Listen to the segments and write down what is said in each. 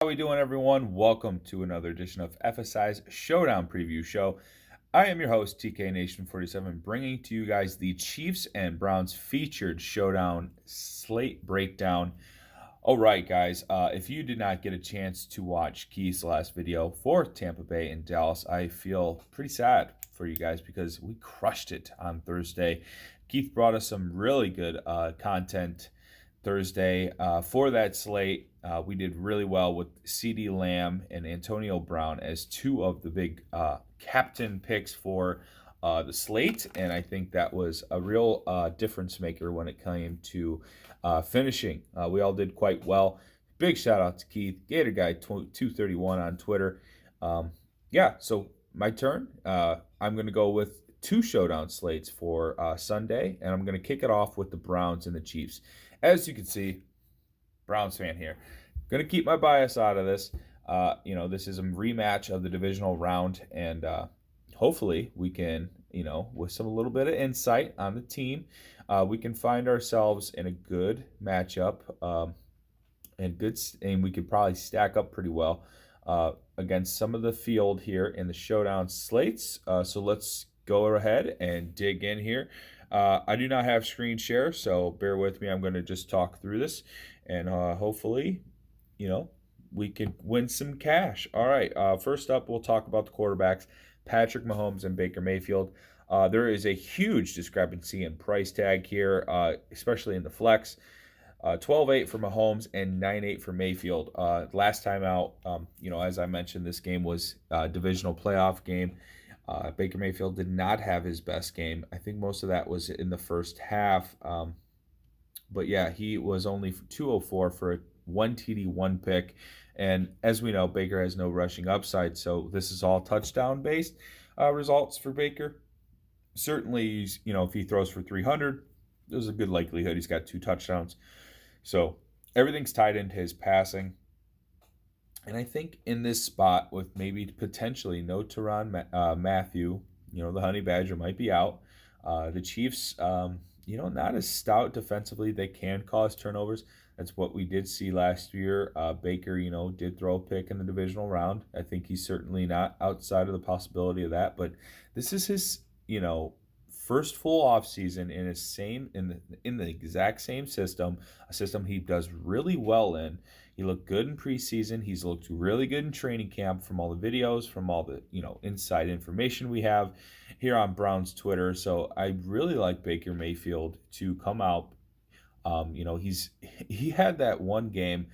How we doing, everyone? Welcome to another edition of FSI's Showdown Preview Show. I am your host, TK Nation 47, bringing to you guys the Chiefs and Browns featured Showdown slate breakdown. All right, guys, if you did not get a chance to watch Keith's last video for Tampa Bay and Dallas, I feel pretty sad for you guys because we crushed it on Thursday. Keith brought us some really good content Thursday for that slate. We did really well with CeeDee Lamb and Antonio Brown as two of the big captain picks for the slate, and I think that was a real difference maker when it came to finishing. We all did quite well. Big shout out to Keith, Gator Guy 231 on Twitter. So my turn. I'm going to go with two showdown slates for Sunday, and I'm going to kick it off with the Browns and the Chiefs. As you can see, Browns fan here. Going to keep my bias out of this. This is a rematch of the divisional round, and hopefully we can, with a little bit of insight on the team, we can find ourselves in a good matchup, and we could probably stack up pretty well against some of the field here in the showdown slates. So let's go ahead and dig in here. I do not have screen share, so bear with me. I'm going to just talk through this, and hopefully, we can win some cash. All right, first up, we'll talk about the quarterbacks, Patrick Mahomes and Baker Mayfield. There is a huge discrepancy in price tag here, especially in the flex. 12-8 for Mahomes and 9-8 for Mayfield. Last time out, as I mentioned, this game was a divisional playoff game. Baker Mayfield did not have his best game. I think most of that was in the first half. But yeah, he was only 204 for a 1 TD, 1 pick. And as we know, Baker has no rushing upside. So this is all touchdown-based results for Baker. Certainly, if he throws for 300, there's a good likelihood he's got 2 touchdowns. So everything's tied into his passing. And I think in this spot with maybe potentially no Tyrann Mathieu, the Honey Badger might be out. The Chiefs, not as stout defensively. They can cause turnovers. That's what we did see last year. Baker, did throw a pick in the divisional round. I think he's certainly not outside of the possibility of that. But this is his, first full offseason in the exact same system, a system he does really well in. He looked good in preseason. He's looked really good in training camp from all the videos, from all the inside information we have here on Brown's Twitter. So I really like Baker Mayfield to come out. He had that one game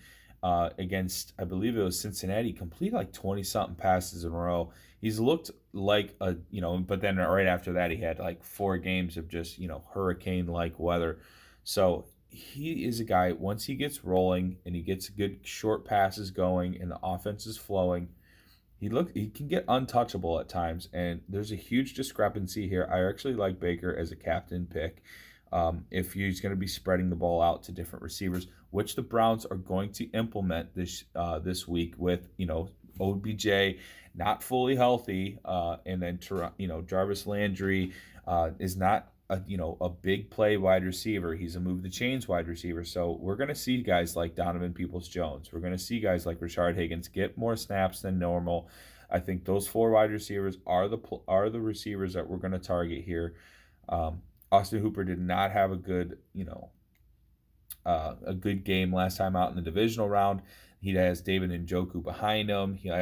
against, I believe it was Cincinnati, complete like 20-something passes in a row. He's looked like but then right after that he had like 4 games of just, hurricane-like weather. So he is a guy, once he gets rolling and he gets good short passes going and the offense is flowing, he can get untouchable at times, and there's a huge discrepancy here. I actually like Baker as a captain pick. If he's going to be spreading the ball out to different receivers, which the Browns are going to implement this week with, OBJ not fully healthy, and then Jarvis Landry is not a big play wide receiver. He's a move the chains wide receiver. So we're going to see guys like Donovan Peoples-Jones. We're going to see guys like Rashard Higgins get more snaps than normal. I think those 4 wide receivers are the receivers that we're going to target here. Austin Hooper did not have a good game last time out in the divisional round. He has David Njoku behind him. They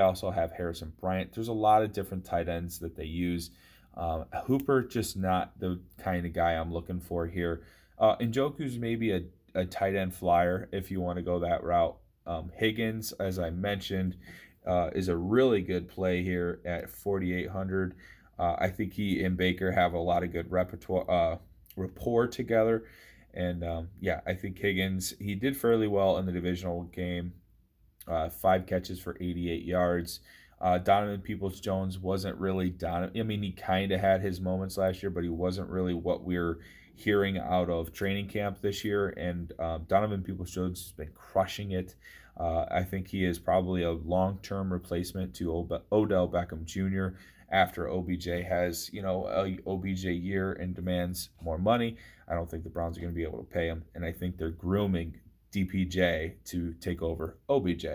also have Harrison Bryant. There's a lot of different tight ends that they use. Hooper just not the kind of guy I'm looking for here. Njoku's maybe a tight end flyer if you want to go that route. Higgins, as I mentioned, is a really good play here at 4,800. I think he and Baker have a lot of good rapport together. And, I think Higgins, he did fairly well in the divisional game. 5 catches for 88 yards. Donovan Peoples-Jones wasn't really Donovan. I mean, he kind of had his moments last year, but he wasn't really what we're hearing out of training camp this year. And Donovan Peoples-Jones has been crushing it. I think he is probably a long-term replacement to Odell Beckham Jr. after OBJ has, a OBJ year and demands more money. I don't think the Browns are going to be able to pay him, and I think they're grooming DPJ to take over OBJ.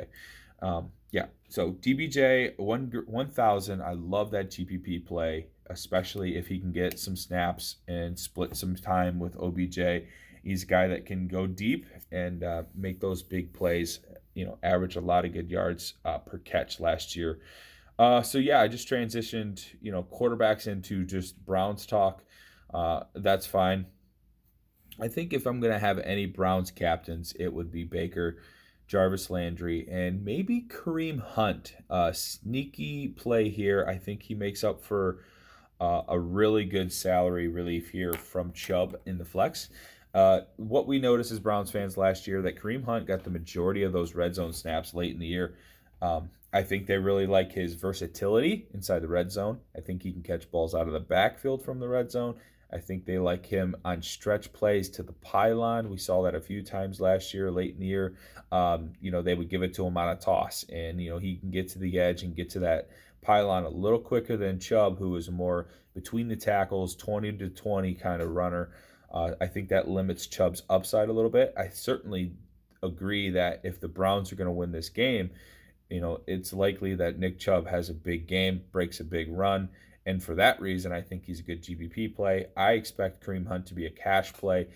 Yeah, so DBJ 1,000. I love that GPP play, especially if he can get some snaps and split some time with OBJ. He's a guy that can go deep and make those big plays. Average a lot of good yards per catch last year. So yeah, I just transitioned, quarterbacks into just Browns talk. That's fine. I think if I'm going to have any Browns captains, it would be Baker, Jarvis Landry, and maybe Kareem Hunt. Sneaky play here. I think he makes up for a really good salary relief here from Chubb in the flex. What we noticed as Browns fans last year, that Kareem Hunt got the majority of those red zone snaps late in the year. I think they really like his versatility inside the red zone. I think he can catch balls out of the backfield from the red zone. I think they like him on stretch plays to the pylon. We saw that a few times last year, late in the year. They would give it to him on a toss, and he can get to the edge and get to that pylon a little quicker than Chubb, who is more between the tackles, 20 to 20 kind of runner. I think that limits Chubb's upside a little bit. I certainly agree that if the Browns are going to win this game, it's likely that Nick Chubb has a big game, breaks a big run. And for that reason, I think he's a good GPP play. I expect Kareem Hunt to be a cash play.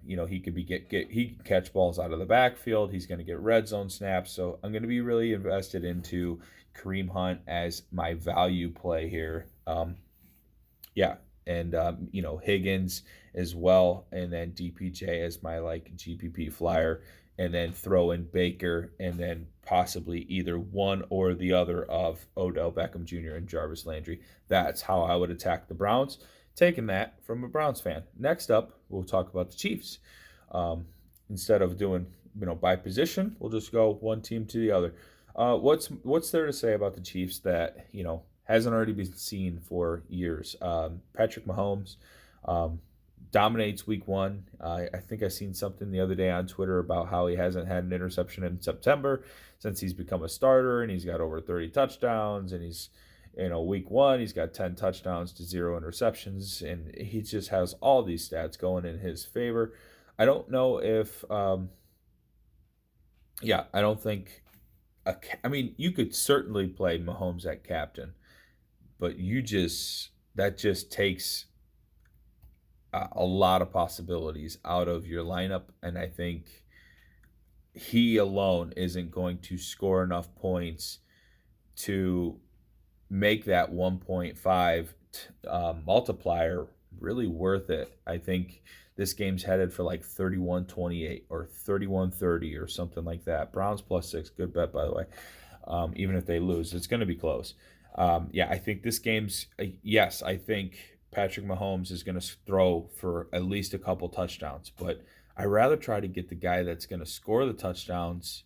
He could he can catch balls out of the backfield. He's going to get red zone snaps. So I'm going to be really invested into Kareem Hunt as my value play here. Higgins as well, and then DPJ as my GPP flyer, and then throw in Baker, and then possibly either one or the other of Odell Beckham Jr. and Jarvis Landry. That's how I would attack the Browns. Taking that from a Browns fan. Next up, we'll talk about the Chiefs. Instead of doing by position, we'll just go one team to the other. What's there to say about the Chiefs that hasn't already been seen for years? Patrick Mahomes dominates week one. I think I seen something the other day on Twitter about how he hasn't had an interception in September since he's become a starter, and he's got over 30 touchdowns, and he's week one he's got 10 touchdowns to 0 interceptions, and he just has all these stats going in his favor. I don't know if I don't think you could certainly play Mahomes at captain, but that just takes a lot of possibilities out of your lineup, and I think he alone isn't going to score enough points to make that 1.5 multiplier really worth it. I think this game's headed for 31-28 or 31-30 or something like that. Browns +6, good bet, by the way. Even if they lose, it's going to be close. I think this game's yes. I think Patrick Mahomes is going to throw for at least a couple touchdowns, but I rather try to get the guy that's going to score the touchdowns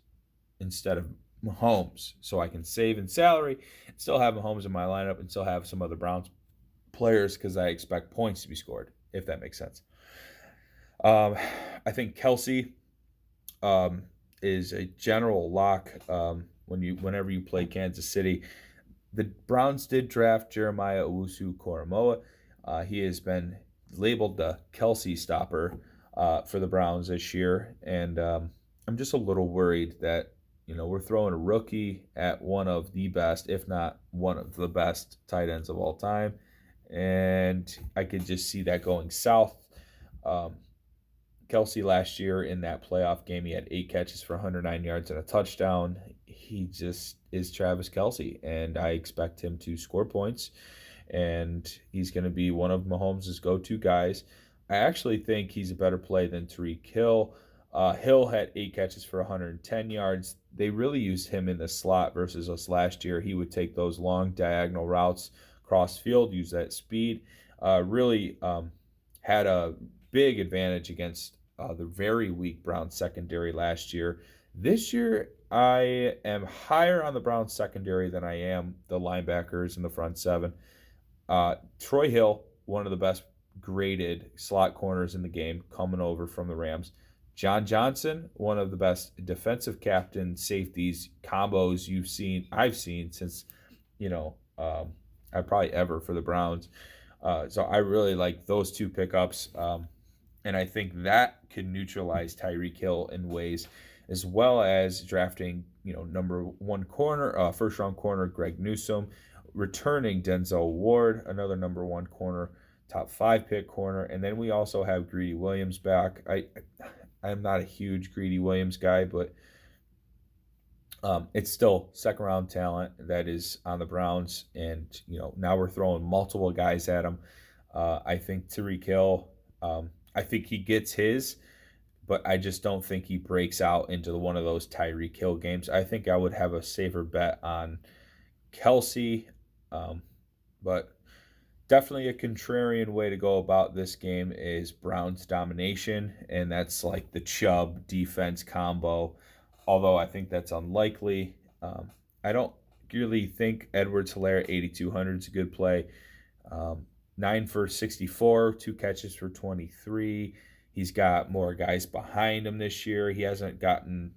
instead of Mahomes, so I can save in salary and still have Mahomes in my lineup and still have some other Browns players because I expect points to be scored, if that makes sense. I think Kelce is a general lock whenever you play Kansas City. The Browns did draft Jeremiah Owusu-Koramoah. He has been labeled the Kelce stopper for the Browns this year, and I'm just a little worried that we're throwing a rookie at one of the best, if not one of the best, tight ends of all time, and I could just see that going south. Kelce last year in that playoff game, he had 8 catches for 109 yards and a touchdown. He just is Travis Kelce, and I expect him to score points, and he's going to be one of Mahomes' go-to guys. I actually think he's a better play than Tyreek Hill. Hill had 8 catches for 110 yards. They really used him in the slot versus us last year. He would take those long diagonal routes cross field, use that speed. Really had a big advantage against the very weak Browns secondary last year. This year, I am higher on the Browns secondary than I am the linebackers in the front seven. Troy Hill, one of the best graded slot corners in the game, coming over from the Rams. John Johnson, one of the best defensive captain safeties combos I've seen since, I probably ever for the Browns. So I really like those two pickups. And I think that can neutralize Tyreek Hill in ways, as well as drafting, number one corner, first round corner Greg Newsome, returning Denzel Ward, another number one corner, top 5 pick corner, and then we also have Greedy Williams back. I'm not a huge Greedy Williams guy, but it's still second round talent that is on the Browns, and now we're throwing multiple guys at him. I think Tyreek Hill, I think he gets his, but I just don't think he breaks out into one of those Tyreek Hill games. I think I would have a safer bet on Kelsey, but definitely a contrarian way to go about this game is Browns domination, and that's like the Chubb defense combo, although I think that's unlikely. I don't really think Edwards-Helaire 8,200 is a good play. 9 for 64, 2 catches for 23. He's got more guys behind him this year. He hasn't gotten,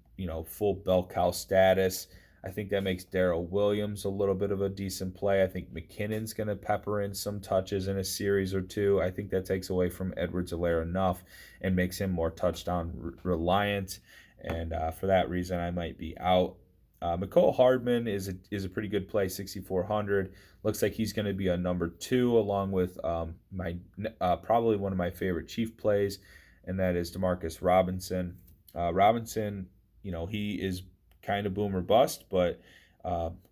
full bell cow status. I think that makes Darrell Williams a little bit of a decent play. I think McKinnon's going to pepper in some touches in a series or two. I think that takes away from Edwards-Helaire enough and makes him more touchdown reliant. And for that reason, I might be out. Mecole Hardman is a pretty good play, 6,400. Looks like he's going to be a number 2 along with my probably one of my favorite Chief plays, and that is Demarcus Robinson. Robinson, he is kind of boom or bust, but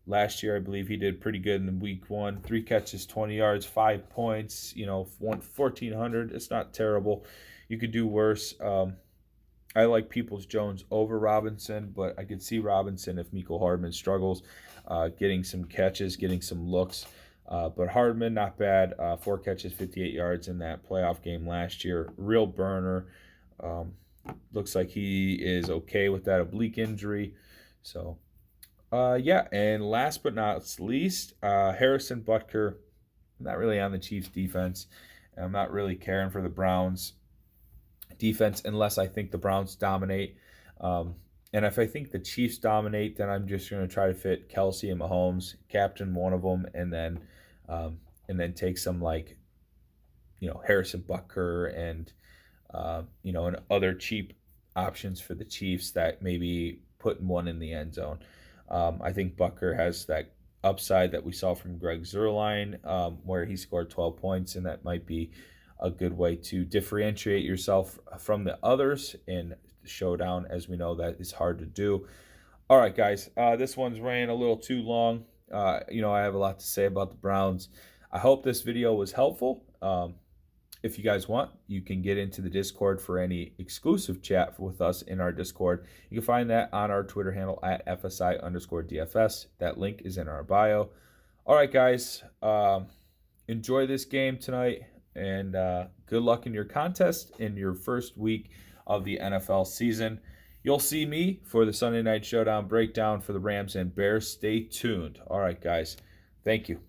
last year I believe he did pretty good in week 1. 3 catches, 20 yards, 5 points, 1,400. It's not terrible. You could do worse. I like Peoples-Jones over Robinson, but I could see Robinson if Mecole Hardman struggles, getting some catches, getting some looks. But Hardman, not bad. 4 catches, 58 yards in that playoff game last year. Real burner. Looks like he is okay with that oblique injury. So, and last but not least, Harrison Butker. I'm not really on the Chiefs defense. I'm not really caring for the Browns defense unless I think the Browns dominate. And if I think the Chiefs dominate, then I'm just going to try to fit Kelsey and Mahomes, captain one of them, and then take some Harrison Butker and and other cheap options for the Chiefs that maybe put one in the end zone. I think Butker has that upside that we saw from Greg Zuerlein, where he scored 12 points, and that might be a good way to differentiate yourself from the others in Showdown, as we know that is hard to do. All right, guys, this one's ran a little too long. I have a lot to say about the Browns. I hope this video was helpful. If you guys want, you can get into the Discord for any exclusive chat with us in our Discord. You can find that on our Twitter handle at FSI_DFS. That link is in our bio. All right, guys, enjoy this game tonight, and good luck in your contest in your first week of the NFL season. You'll see me for the Sunday Night Showdown breakdown for the Rams and Bears. Stay tuned. All right, guys. Thank you.